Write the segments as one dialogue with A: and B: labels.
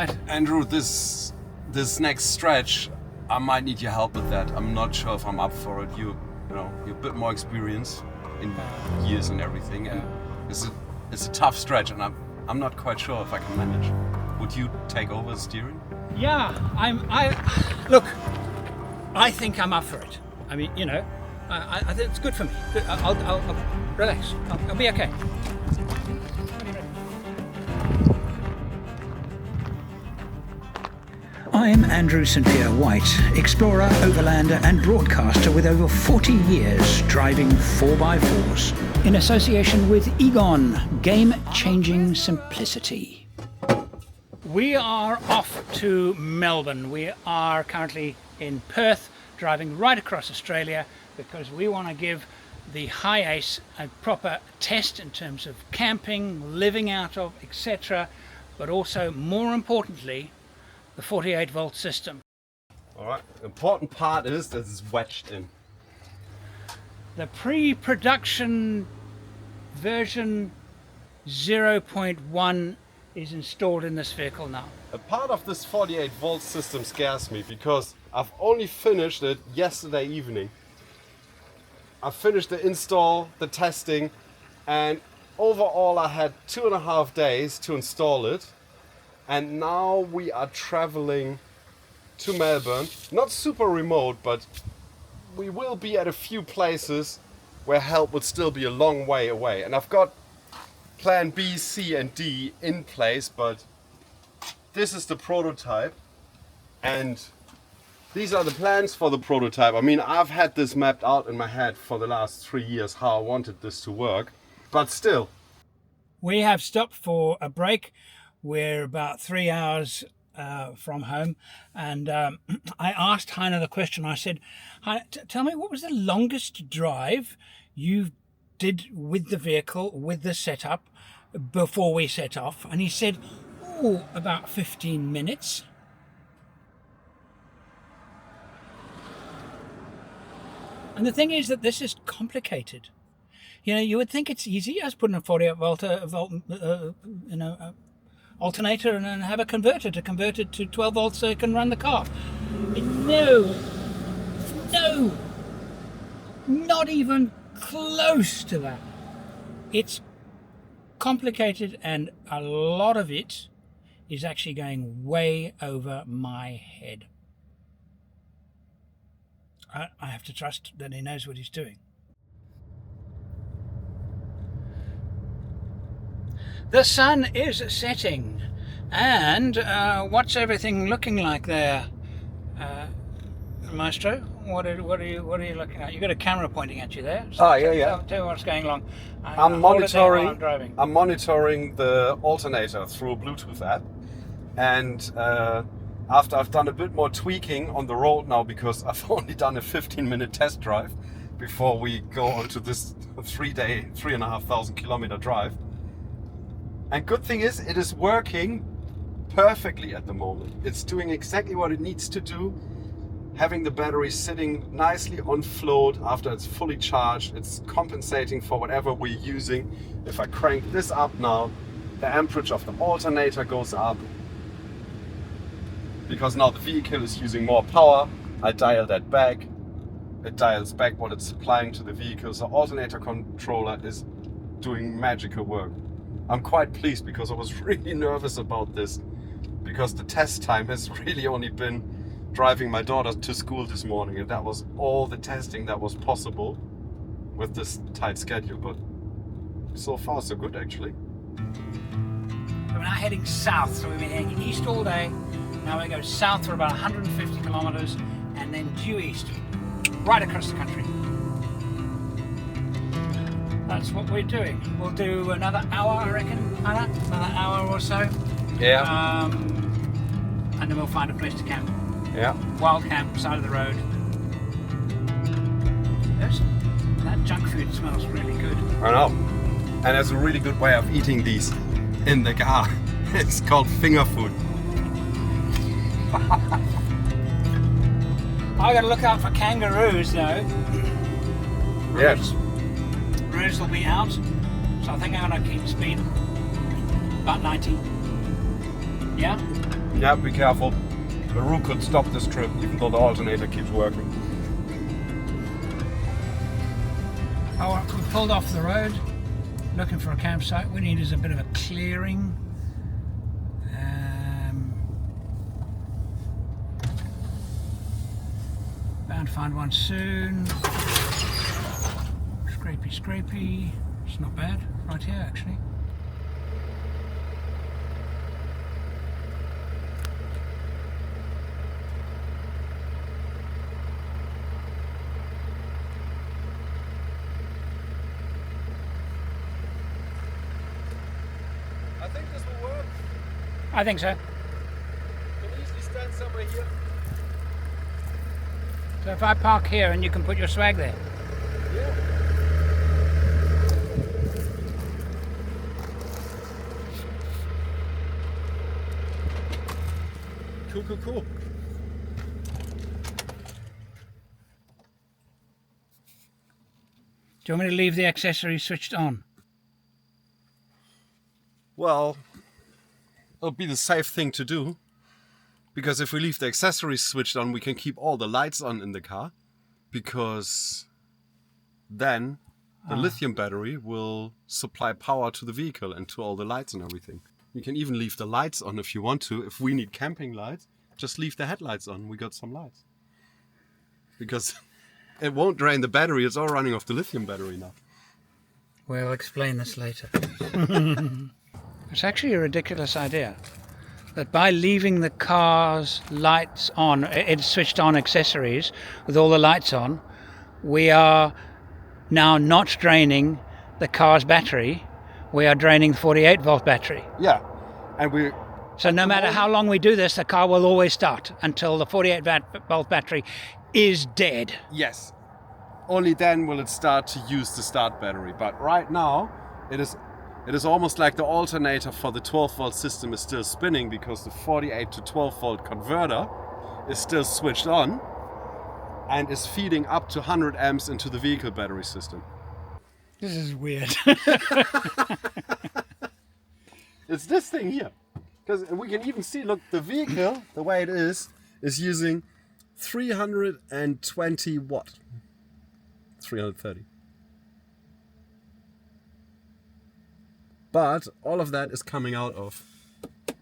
A: right.
B: Andrew, this next stretch, I might need your help with that. I'm not sure if I'm up for it. You're a bit more experienced in years and everything, and it's a tough stretch, and I'm not quite sure if I can manage. Would you take over the steering?
A: Yeah, I think I'm up for it. I mean, I think it's good for me. I'll relax. I'll be okay. I'm Andrew St Pierre White, explorer, overlander and broadcaster with over 40 years driving 4x4s in association with Egon, game-changing simplicity. We are off to Melbourne. We are currently in Perth, driving right across Australia because we want to give the HiAce a proper test in terms of camping, living out of, etc. But also, more importantly, the 48-volt system.
B: Alright, the important part is that it's wedged in.
A: The pre-production version 0.1 is installed in this vehicle now.
B: A part of this 48-volt system scares me because I've only finished it yesterday evening. I finished the install, the testing, and overall I had 2.5 days to install it. And now we are traveling to Melbourne, not super remote, but we will be at a few places where help would still be a long way away. And I've got plan B, C and D in place, but this is the prototype and these are the plans for the prototype. I mean, I've had this mapped out in my head for the last 3 years how I wanted this to work, but still.
A: We have stopped for a break. We're about 3 hours from home, and I asked Heine the question. I said, Heine, tell me, what was the longest drive you did with the vehicle, with the setup, before we set off? And he said, about 15 minutes. And the thing is that this is complicated. You would think it's easy as putting a 48-volt alternator and then have a converter to convert it to 12 volts so it can run the car. No, not even close to that. It's complicated, and a lot of it is actually going way over my head. I have to trust that he knows what he's doing. The sun is setting, and what's everything looking like there, Maestro? What are you looking at? You got a camera pointing at you there. So
B: yeah.
A: Tell me what's going on.
B: I'm monitoring.
A: I'm driving.
B: I'm monitoring the alternator through a Bluetooth app, and after I've done a bit more tweaking on the road now, because I've only done a 15-minute test drive before we go onto this 3-day, 3,500 kilometer drive. And good thing is, it is working perfectly at the moment. It's doing exactly what it needs to do. Having the battery sitting nicely on float after it's fully charged. It's compensating for whatever we're using. If I crank this up now, the amperage of the alternator goes up. Because now the vehicle is using more power, I dial that back. It dials back what it's supplying to the vehicle. So alternator controller is doing magical work. I'm quite pleased because I was really nervous about this, because the test time has really only been driving my daughter to school this morning, and that was all the testing that was possible with this tight schedule. But so far so good, actually.
A: We're now heading south, so we've been heading east all day. Now we go south for about 150 kilometers and then due east, right across the country. That's what we're doing. We'll do another hour, I reckon, Anna? Another hour or so.
B: Yeah.
A: And then we'll find a place to camp.
B: Yeah.
A: Wild camp, side of the road. That junk food smells really good.
B: I know. And there's a really good way of eating these in the car. It's called finger food.
A: I gotta look out for kangaroos though.
B: Yes.
A: Roos will be out, so I think I'm gonna keep speed about 90. Yeah?
B: Yeah, be careful. The route could stop this trip, even though the alternator keeps working.
A: Oh, we pulled off the road, looking for a campsite. We need is a bit of a clearing. Bound to find one soon. Scrapey, scrapey. It's not bad, right here actually.
B: I think this will work.
A: I think so.
B: You can easily stand somewhere here.
A: So if I park here and you can put your swag there.
B: Yeah. Cool, cool, cool.
A: Do you want me to leave the accessories switched on?
B: Well, it'll be the safe thing to do. Because if we leave the accessories switched on, we can keep all the lights on in the car. Because then the lithium battery will supply power to the vehicle and to all the lights and everything. You can even leave the lights on if you want to. If we need camping lights, just leave the headlights on. We got some lights. Because it won't drain the battery. It's all running off the lithium battery now.
A: We'll explain this later. It's actually a ridiculous idea. That by leaving the car's lights on, it's switched on accessories with all the lights on, we are now not draining the car's battery, we are draining the 48 volt battery.
B: Yeah, and
A: so no matter how long we do this, the car will always start until the 48 volt battery is dead.
B: Yes, only then will it start to use the start battery. But right now, it is almost like the alternator for the 12 volt system is still spinning because the 48 to 12 volt converter is still switched on and is feeding up to 100 amps into the vehicle battery system.
A: This is weird.
B: It's this thing here. Because we can even see, look, the vehicle, the way it is using 320 watt. 330. But all of that is coming out of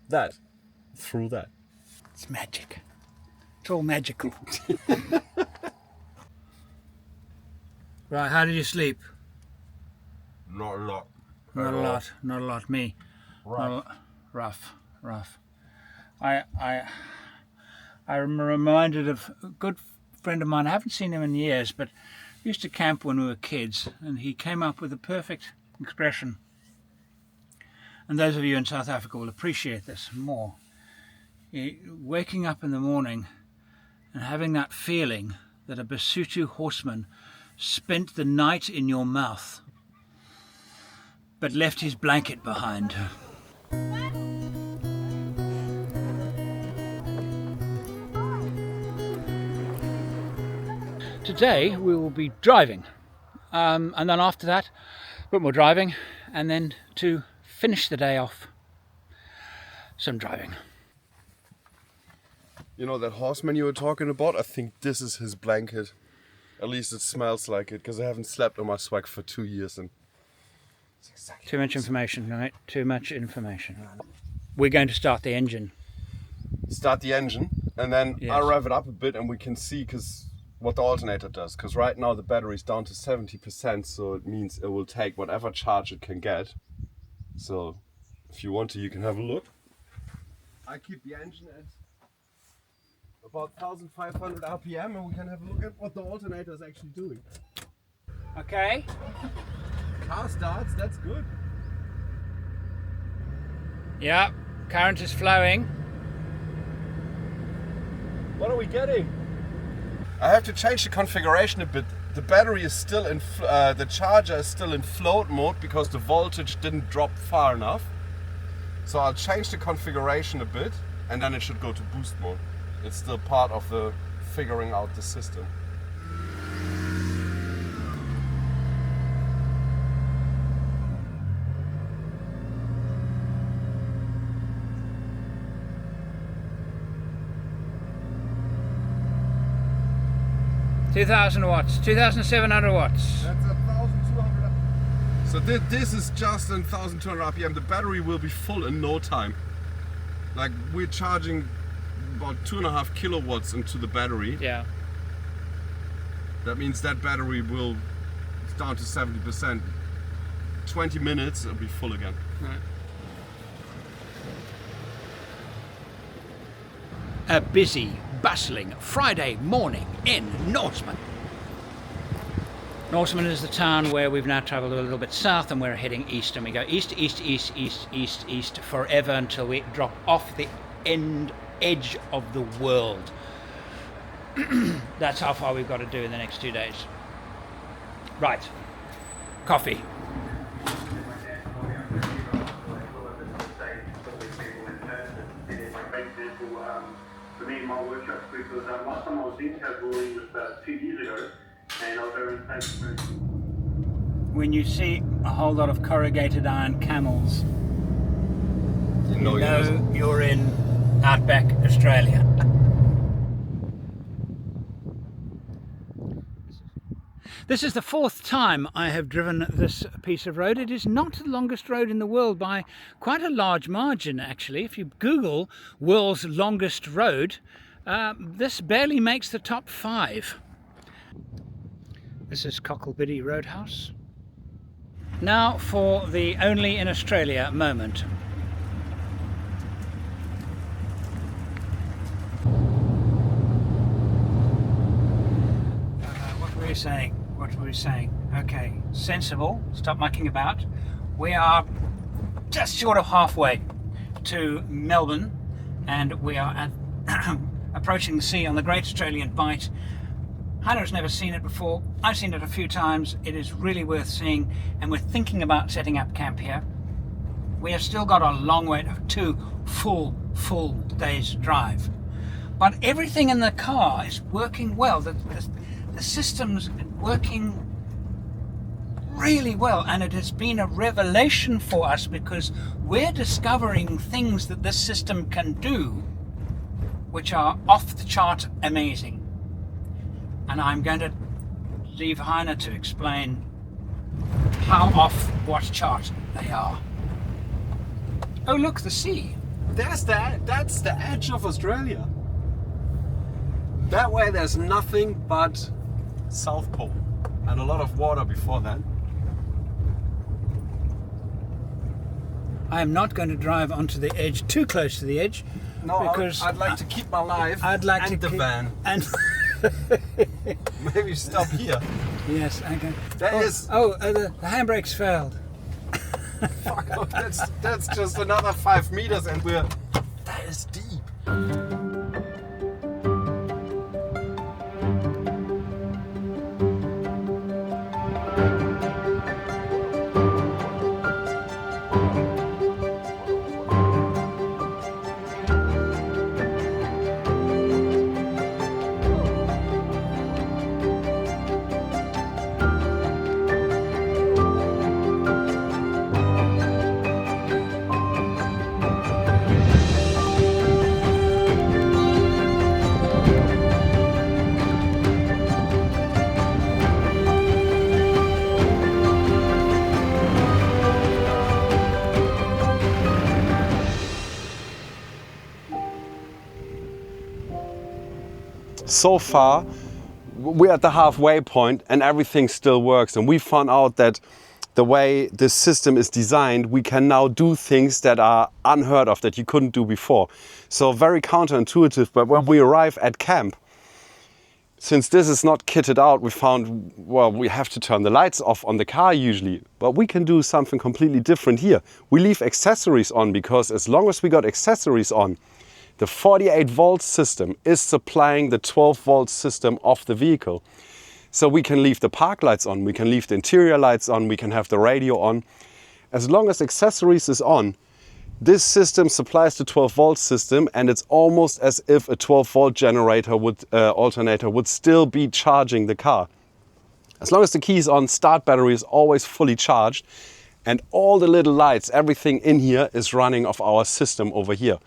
B: that, through that.
A: It's magic. It's all magical. Right, how did you sleep?
B: Not a lot.
A: Not a lot. Not a lot. Me. Rough. I'm reminded of a good friend of mine. I haven't seen him in years, but we used to camp when we were kids, and he came up with a perfect expression. And those of you in South Africa will appreciate this more. Waking up in the morning and having that feeling that a Basotho horseman spent the night in your mouth but left his blanket behind. Today we will be driving, and then after that a bit more driving, and then to finish the day off, some driving.
B: You know that horseman you were talking about? I think this is his blanket. At least it smells like it, because I haven't slept on my swag for 2 years. And it's exactly
A: too much information, right? Too much information. We're going to start the engine.
B: Start the engine, and then
A: Yes.
B: I'll rev it up a bit, and we can see what the alternator does. Because right now the battery's down to 70%, so it means it will take whatever charge it can get. So if you want to, you can have a look. I keep the engine at about 1500 RPM, and we can have a look at what the alternator is actually doing.
A: Okay.
B: Car starts, that's good.
A: Yeah, current is flowing.
B: What are we getting? I have to change the configuration a bit. The battery is still in, the charger is still in float mode because the voltage didn't drop far enough. So I'll change the configuration a bit, and then it should go to boost mode. It's still part of the figuring out the system.
A: 2,000 watts, 2,700 watts.
B: That's 1,200. So this is just 1,200 RPM. The battery will be full in no time. Like, we're charging about 2.5 kilowatts into the battery.
A: Yeah.
B: That means that battery will down to 70%. 20 minutes, it'll be full again.
A: Right. A busy, bustling Friday morning in Norseman. Norseman is the town where we've now travelled a little bit south, and we're heading east, and we go east, east, east, east, east, east forever until we drop off the edge of the world. That's how far we've got to do in the next 2 days. Right. Coffee.
C: For me, my workshops, because last time I was in Kalgoorlie was 2 years ago, and I was over in St.
A: When you see a whole lot of corrugated iron camels, you know you're in outback Australia. This is the 4th time I have driven this piece of road. It is not the longest road in the world by quite a large margin, actually. If you Google world's longest road, this barely makes the top 5. This is Cocklebiddy Roadhouse. Now for the only in Australia moment. What were you saying? What were we saying? Okay, sensible, stop mucking about. We are just short of halfway to Melbourne, and we are approaching the sea on the Great Australian Bight. Hannah's never seen it before. I've seen it a few times. It is really worth seeing, and we're thinking about setting up camp here. We have still got a long way, 2 full days drive. But everything in the car is working well. The system's working really well, and it has been a revelation for us because we're discovering things that this system can do which are off the chart amazing. And I'm going to leave Heine to explain how off what chart they are. Oh look, the sea.
B: That's the edge of Australia. That way there's nothing but South Pole and a lot of water before that.
A: I am not going to drive onto the edge, too close to the edge.
B: No,
A: because
B: I'd like to keep my life and the van.
A: And
B: maybe stop here.
A: yes, okay.
B: The
A: handbrakes failed.
B: Fuck off, that's just another 5 meters and that is deep. So far, we're at the halfway point and everything still works. And we found out that the way this system is designed, we can now do things that are unheard of, that you couldn't do before. So very counterintuitive, but when we arrive at camp, since this is not kitted out, we found, well, we have to turn the lights off on the car usually, but we can do something completely different here. We leave accessories on because as long as we got accessories on, the 48 volt system is supplying the 12 volt system of the vehicle. So we can leave the park lights on, we can leave the interior lights on, we can have the radio on. As long as accessories is on, this system supplies the 12 volt system, and it's almost as if a 12 volt generator alternator would still be charging the car. As long as the key is on, start battery is always fully charged, and all the little lights, everything in here is running off our system over here.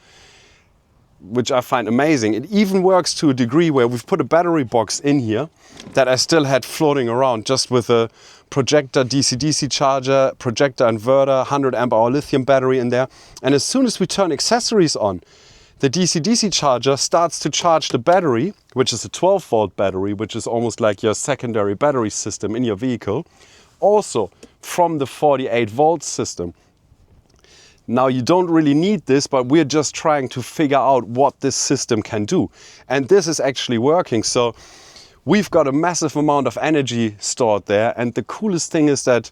B: which I find amazing. It even works to a degree where we've put a battery box in here that I still had floating around, just with a projector DC-DC charger, projector inverter, 100 amp hour lithium battery in there. And as soon as we turn accessories on, the DC-DC charger starts to charge the battery, which is a 12 volt battery, which is almost like your secondary battery system in your vehicle, also from the 48 volt system. Now, you don't really need this, but we're just trying to figure out what this system can do. And this is actually working. So we've got a massive amount of energy stored there. And the coolest thing is that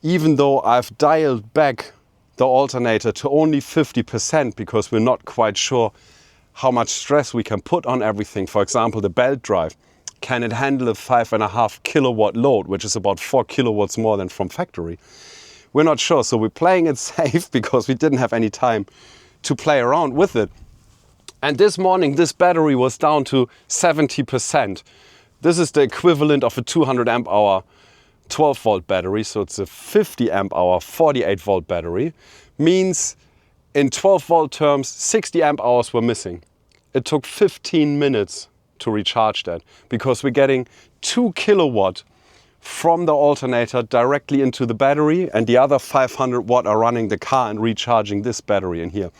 B: even though I've dialed back the alternator to only 50%, because we're not quite sure how much stress we can put on everything, for example, the belt drive, can it handle a 5.5 kilowatt load, which is about 4 kilowatts more than from factory? We're not sure, so we're playing it safe because we didn't have any time to play around with it. And this morning, this battery was down to 70%. This is the equivalent of a 200 amp hour 12 volt battery, so it's a 50 amp hour 48 volt battery. Means in 12 volt terms, 60 amp hours were missing. It took 15 minutes to recharge that because we're getting 2 kilowatt from the alternator directly into the battery, and the other 500 watt are running the car and recharging this battery in here.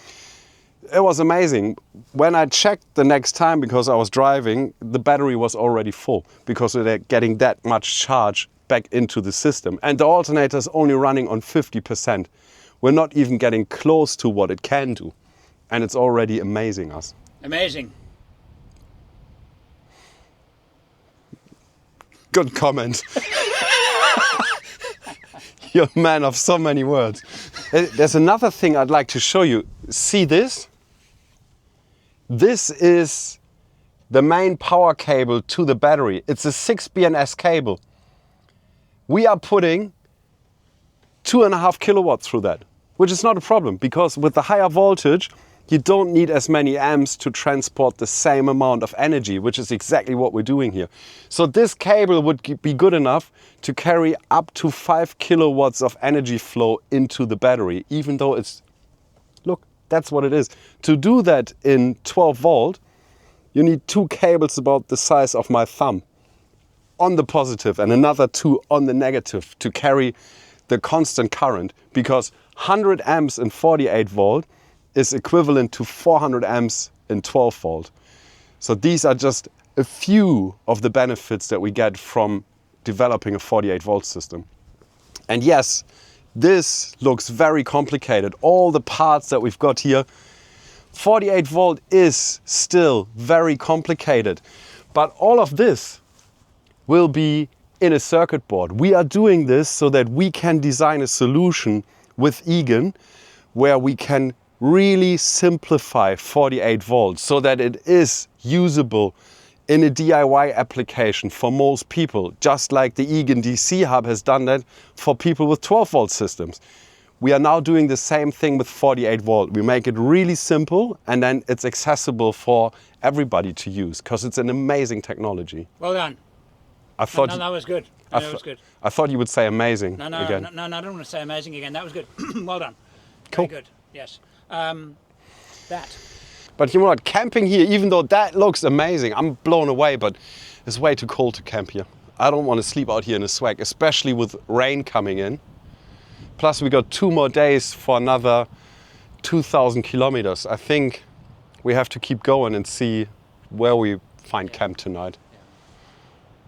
B: It was amazing. When I checked the next time, because I was driving, the battery was already full because they're getting that much charge back into the system. And the alternator is only running on 50%. We're not even getting close to what it can do. And it's already amazing us.
A: Amazing.
B: Good comment. You're a man of so many words. There's another thing I'd like to show you. See this? This is the main power cable to the battery. It's a 6 BNS cable. We are putting 2.5 kilowatts through that, which is not a problem because with the higher voltage, you don't need as many amps to transport the same amount of energy, which is exactly what we're doing here. So this cable would be good enough to carry up to 5 kilowatts of energy flow into the battery, even though it's, look, that's what it is. To do that in 12 volt, you need 2 cables about the size of my thumb on the positive and another 2 on the negative to carry the constant current, because 100 amps in 48 volt is equivalent to 400 amps in 12 volt. So these are just a few of the benefits that we get from developing a 48 volt system. And yes, this looks very complicated. All the parts that we've got here, 48 volt is still very complicated. But all of this will be in a circuit board. We are doing this so that we can design a solution with Egon where we can really simplify 48 volts so that it is usable in a DIY application for most people, just like the Egon DC Hub has done that for people with 12 volt systems. We are now doing the same thing with 48 volt. We make it really simple and then it's accessible for everybody to use because it's an amazing technology.
A: Well done.
B: I thought
A: that was good. That was good.
B: I thought you would say amazing
A: No,
B: again.
A: I don't want to say amazing again. That was good. Well done.
B: Cool.
A: Very good. Yes. That.
B: But you know what? Camping here, even though that looks amazing, I'm blown away, but it's way too cold to camp here. I don't want to sleep out here in a swag, especially with rain coming in. Plus we got 2 more days for another 2,000 kilometers. I think we have to keep going and see where we find camp tonight.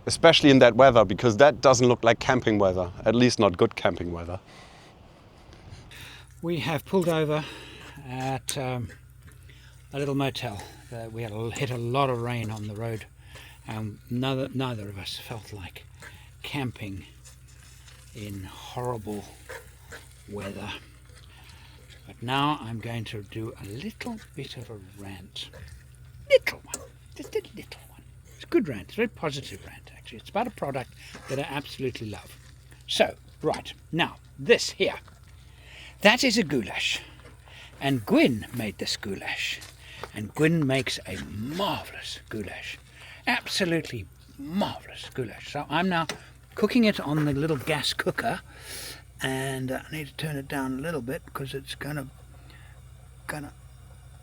B: Especially in that weather, because that doesn't look like camping weather, at least not good camping weather.
A: We have pulled over at a little motel. We had hit a lot of rain on the road, and neither of us felt like camping in horrible weather. But now I'm going to do a little bit of a rant. Little one, just a little one. It's a good rant, it's a very positive rant actually. It's about a product that I absolutely love. So, right, now, this here. That is a goulash. And Gwyn made this goulash. And Gwyn makes a marvellous goulash. Absolutely marvellous goulash. So I'm now cooking it on the little gas cooker. And I need to turn it down a little bit because it's gonna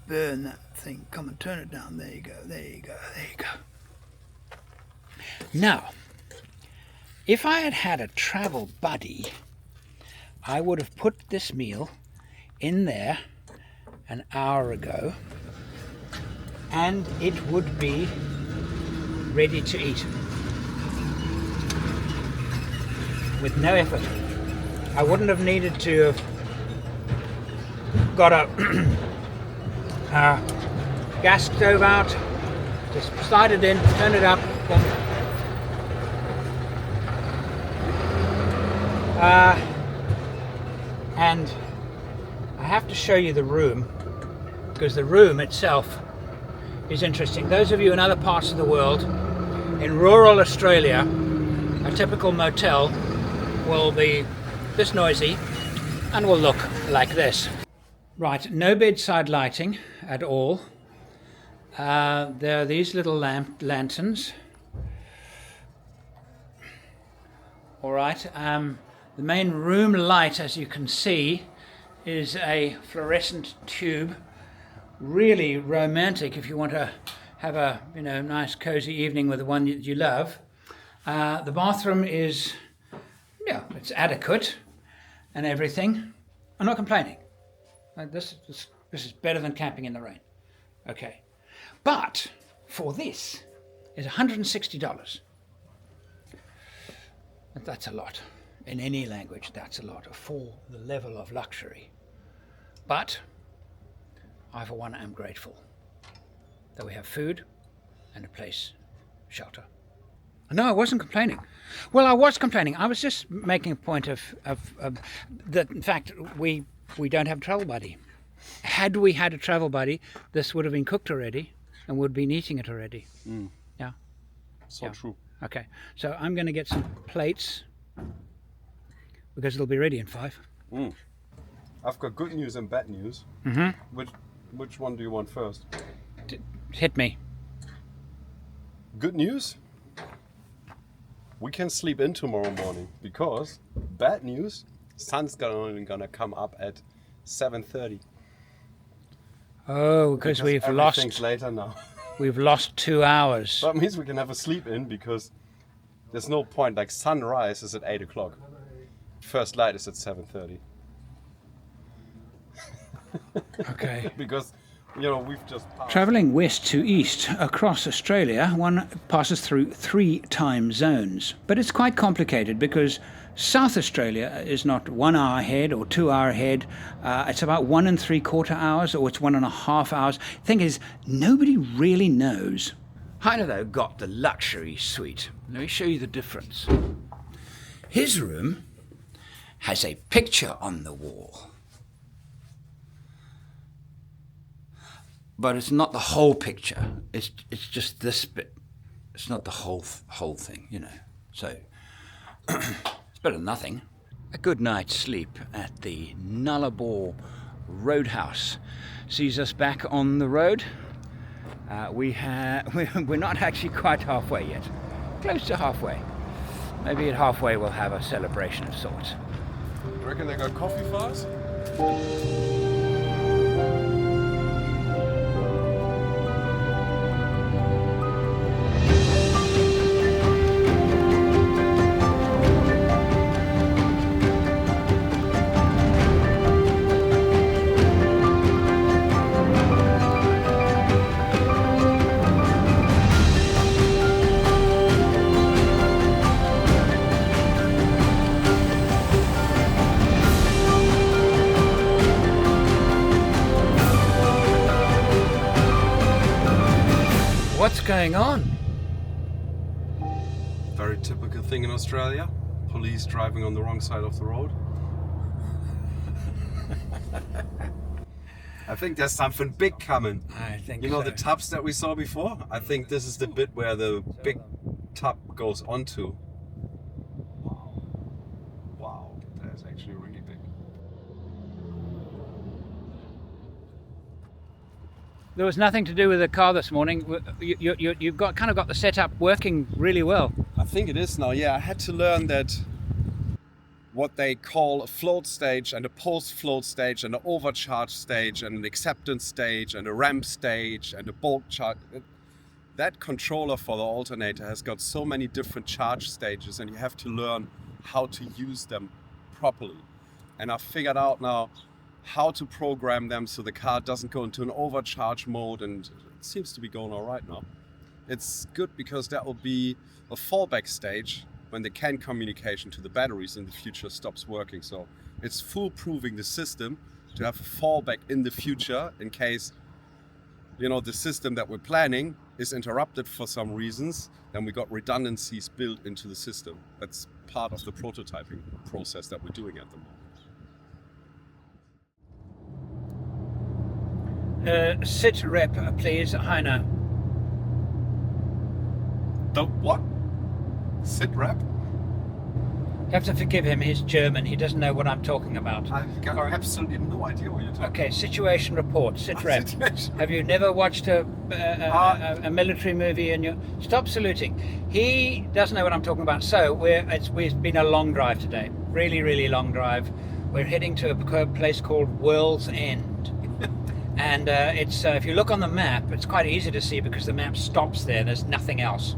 A: burn that thing. Come and turn it down. There you go, there you go, there you go. Now, if I had had a travel buddy, I would have put this meal in there an hour ago and it would be ready to eat with no effort. I wouldn't have needed to have got a gas stove out, just slide it in, turn it up, and I have to show you the room, because the room itself is interesting. Those of you in other parts of the world, in rural Australia, a typical motel will be this noisy and will look like this. Right, no bedside lighting at all. There are these little lanterns. All right, the main room light, as you can see, is a fluorescent tube. Really romantic if you want to have a nice cozy evening with the one that you love. The bathroom is, it's adequate and everything. I'm not complaining. This is better than camping in the rain. Okay, but for this is $160. That's a lot. In any language, that's a lot for the level of luxury. But I, for one, am grateful that we have food and a place, shelter. No, I wasn't complaining. Well, I was complaining. I was just making a point of that. In fact, we don't have a travel buddy. Had we had a travel buddy, this would have been cooked already and would have been eating it already. Yeah.
B: So true.
A: Okay, so I'm going to get some plates because it'll be ready in 5.
B: I've got good news and bad news. Which one do you want first?
A: Hit me.
B: Good news? We can sleep in tomorrow morning, because bad news, sun's only gonna come up at 7:30.
A: Oh, because we've
B: everything's later now.
A: We've lost 2 hours.
B: That means we can have a sleep in, because there's no point. Like, sunrise is at 8 o'clock. First light is at 7:30.
A: Okay.
B: Because we've just passed.
A: Travelling west to east across Australia, one passes through 3 time zones. But it's quite complicated because South Australia is not 1 hour ahead or 2 hour ahead. It's about 1 3/4 hours, or it's 1.5 hours. Thing is, nobody really knows. Heine, though, got the luxury suite. Let me show you the difference. His room has a picture on the wall. But it's not the whole picture. It's just this bit. It's not the whole thing, So it's better than nothing. A good night's sleep at the Nullarbor Roadhouse sees us back on the road. We're not actually quite halfway yet. Close to halfway. Maybe at halfway we'll have a celebration of sorts.
B: You reckon they got coffee for us?
A: What's going on?
B: Very typical thing in Australia. Police driving on the wrong side of the road. I think there's something big coming.
A: I think
B: You know
A: so.
B: the tubs that we saw before? I think this is the bit where the big tub goes onto. Wow, that's actually really big.
A: There was nothing to do with the car this morning. You've kind of got the setup working really well.
B: I think it is now, yeah. I had to learn that what they call a float stage and a post-float stage and an overcharge stage and an acceptance stage and a ramp stage and a bulk charge. That controller for the alternator has got so many different charge stages, and you have to learn how to use them properly. And I've figured out now how to program them so the car doesn't go into an overcharge mode, and it seems to be going all right now. It's good because that will be a fallback stage when the CAN communication to the batteries in the future stops working. So it's foolproofing the system to have a fallback in the future in case, the system that we're planning is interrupted for some reasons. Then we got redundancies built into the system. That's part of the prototyping process that we're doing at the
A: moment. Sit rep, please, Heiner.
B: The what? Sit rep?
A: You have to forgive him, he's German, he doesn't know what I'm talking about.
B: I've got absolutely no idea what you're talking about.
A: Okay, situation report, sit rep. Have you never watched a military movie in your... Stop saluting. He doesn't know what I'm talking about. So we've been a long drive today, really, really long drive. We're heading to a place called World's End. And it's if you look on the map, it's quite easy to see because the map stops there, there's nothing else.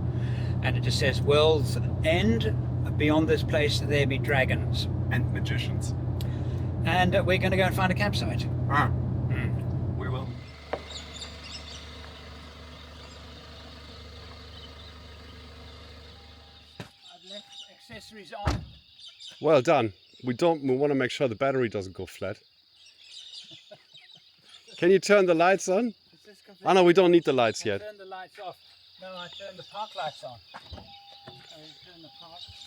A: And it just says World's End. Beyond this place there be dragons
B: and magicians,
A: and we're going to go and find a campsite.
B: We will.
A: I've left accessories on.
B: Well done. We want to make sure the battery doesn't go flat. Can you turn the lights on? Oh no, we don't need the lights yet.
A: Turn the lights off. No, I turned the park lights on.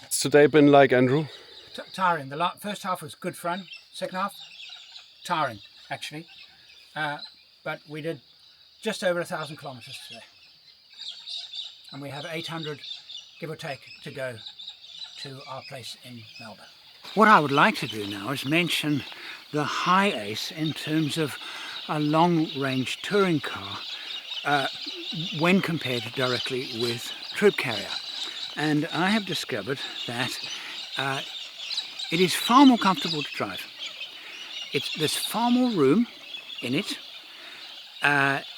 B: It's today been like, Andrew?
A: Tiring. The first half was good fun. Second half, tiring, actually. But we did just over 1,000 kilometres today. And we have 800, give or take, to go to our place in Melbourne. What I would like to do now is mention the HiAce in terms of a long-range touring car when compared directly with Troop Carrier. And I have discovered that it is far more comfortable to drive. There's far more room in it.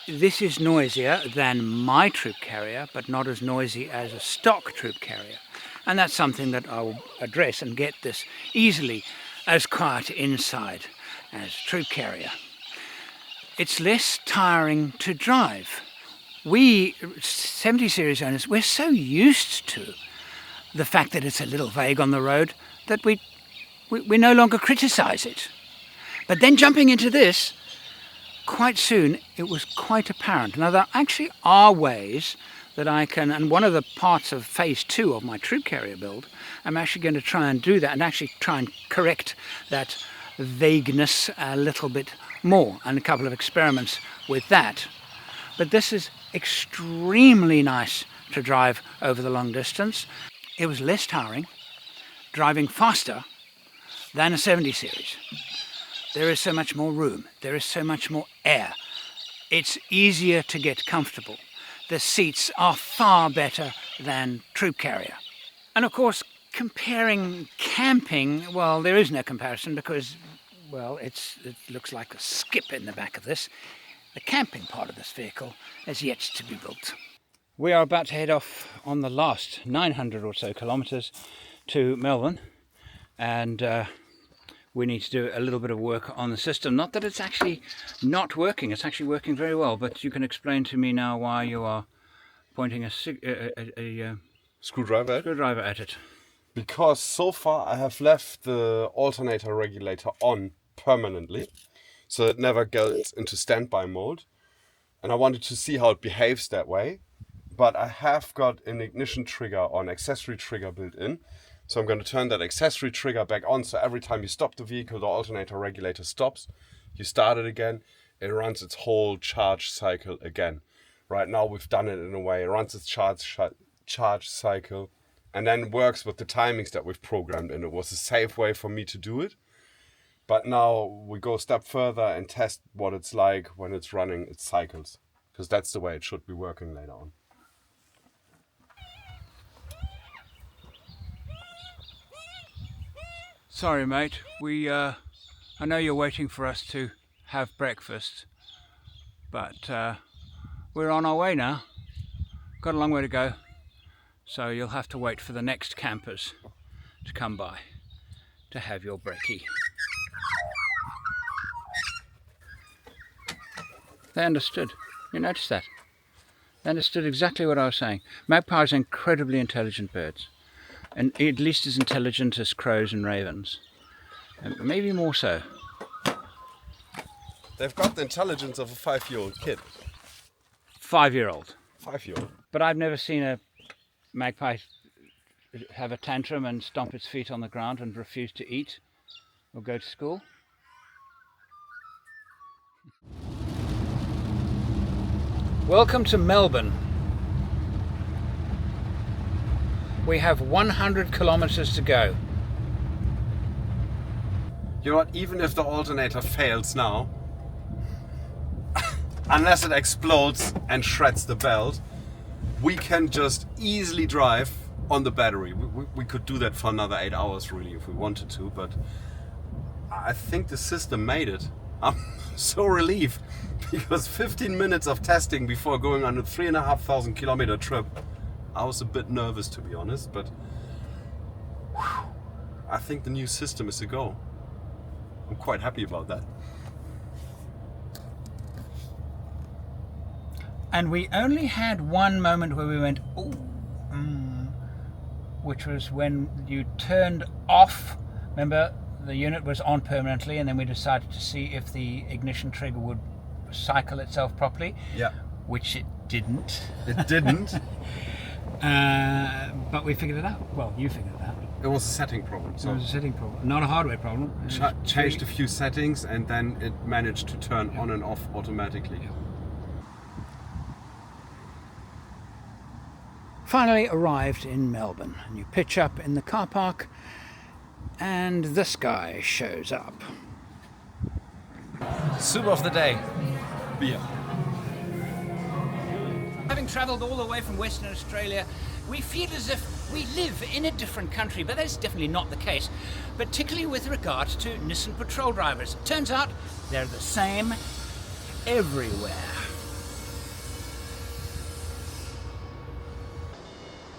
A: This is noisier than my Troop Carrier, but not as noisy as a stock Troop Carrier. And that's something that I will address and get this easily as quiet inside as Troop Carrier. It's less tiring to drive. We 70 series owners, we're so used to the fact that it's a little vague on the road that we no longer criticize it. But then jumping into this, quite soon it was quite apparent. Now there actually are ways that I can, and one of the parts of phase 2 of my Troop Carrier build, I'm actually going to try and do that and actually try and correct that vagueness a little bit more, and a couple of experiments with that. But this is extremely nice to drive over the long distance. It was less tiring, driving faster than a 70 series. There is so much more room, there is so much more air. It's easier to get comfortable. The seats are far better than Troop Carrier. And of course, comparing camping, well, there is no comparison because, well, it looks like a skip in the back of this. The camping part of this vehicle is yet to be built. We are about to head off on the last 900 or so kilometres to Melbourne, and we need to do a little bit of work on the system. Not that it's actually not working, it's actually working very well, but you can explain to me now why you are pointing a screwdriver at it.
B: Because so far I have left the alternator regulator on permanently, so it never goes into standby mode, and I wanted to see how it behaves that way. But I have got an ignition trigger or an accessory trigger built in, so I'm going to turn that accessory trigger back on, so every time you stop the vehicle, the alternator regulator stops, you start it again, it runs its whole charge cycle again. Right now we've done it in a way, it runs its charge cycle and then works with the timings that we've programmed in. It was a safe way for me to do it. But now we go a step further and test what it's like when it's running its cycles, because that's the way it should be working later on.
A: Sorry mate, I know you're waiting for us to have breakfast, but we're on our way now. Got a long way to go, so you'll have to wait for the next campers to come by to have your brekkie. They understood. You noticed that? They understood exactly what I was saying. Magpies are incredibly intelligent birds, and at least as intelligent as crows and ravens, and maybe more so.
B: They've got the intelligence of a 5-year-old kid.
A: 5-year-old.
B: 5-year-old.
A: But I've never seen a magpie have a tantrum and stomp its feet on the ground and refuse to eat or go to school. Welcome to Melbourne. We have 100 kilometers to go.
B: You know what, even if the alternator fails now, unless it explodes and shreds the belt, we can just easily drive on the battery. We could do that for another 8 hours really if we wanted to, but I think the system made it. I'm so relieved, because 15 minutes of testing before going on a 3,500 kilometer trip, I was a bit nervous to be honest, but whew, I think the new system is a go. I'm quite happy about that.
A: And we only had one moment where we went, ooh, which was when you turned off. Remember, the unit was on permanently, and then we decided to see if the ignition trigger would cycle itself properly.
B: Yeah.
A: Which it didn't.
B: It didn't.
A: But we figured it out. Well, you figured it out.
B: It was a setting problem. So
A: it was a setting problem, not a hardware problem.
B: Changed a few settings and then it managed to turn on and off automatically.
A: Yeah. Finally arrived in Melbourne, and you pitch up in the car park and this guy shows up.
B: Soup of the day. Beer.
A: Having travelled all the way from Western Australia, we feel as if we live in a different country, but that's definitely not the case, particularly with regard to Nissan patrol drivers. Turns out they're the same everywhere.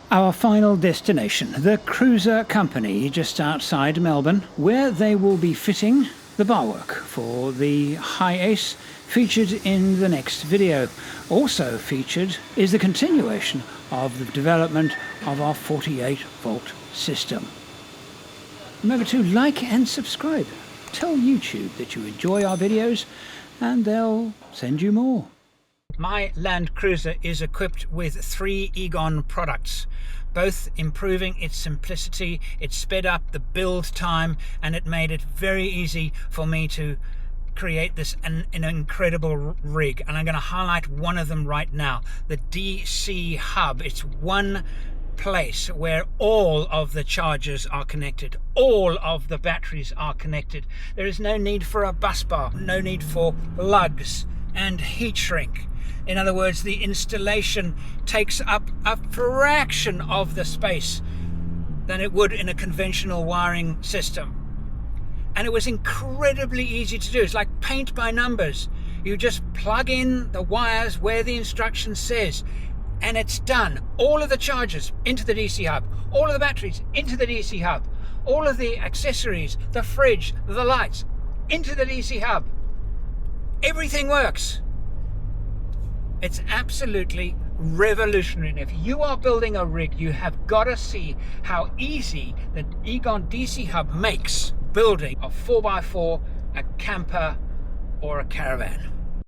A: Our final destination, the Cruiser Company, just outside Melbourne, where they will be fitting the barwork for the HiAce featured in the next video. Also featured is the continuation of the development of our 48-volt system. Remember to like and subscribe. Tell YouTube that you enjoy our videos and they'll send you more. My Land Cruiser is equipped with 3 Egon products, both improving its simplicity. It sped up the build time and it made it very easy for me to create this an incredible rig, and I'm going to highlight one of them right now, the DC hub. It's one place where all of the chargers are connected, all of the batteries are connected. There is no need for a bus bar, no need for lugs and heat shrink. In other words, the installation takes up a fraction of the space than it would in a conventional wiring system. And it was incredibly easy to do. It's like paint by numbers. You just plug in the wires where the instruction says, and it's done. All of the chargers into the DC hub, all of the batteries into the DC hub, all of the accessories, the fridge, the lights, into the DC hub. Everything works. It's absolutely revolutionary. And if you are building a rig, you have got to see how easy the Egon DC hub makes building a 4x4, a camper or a caravan.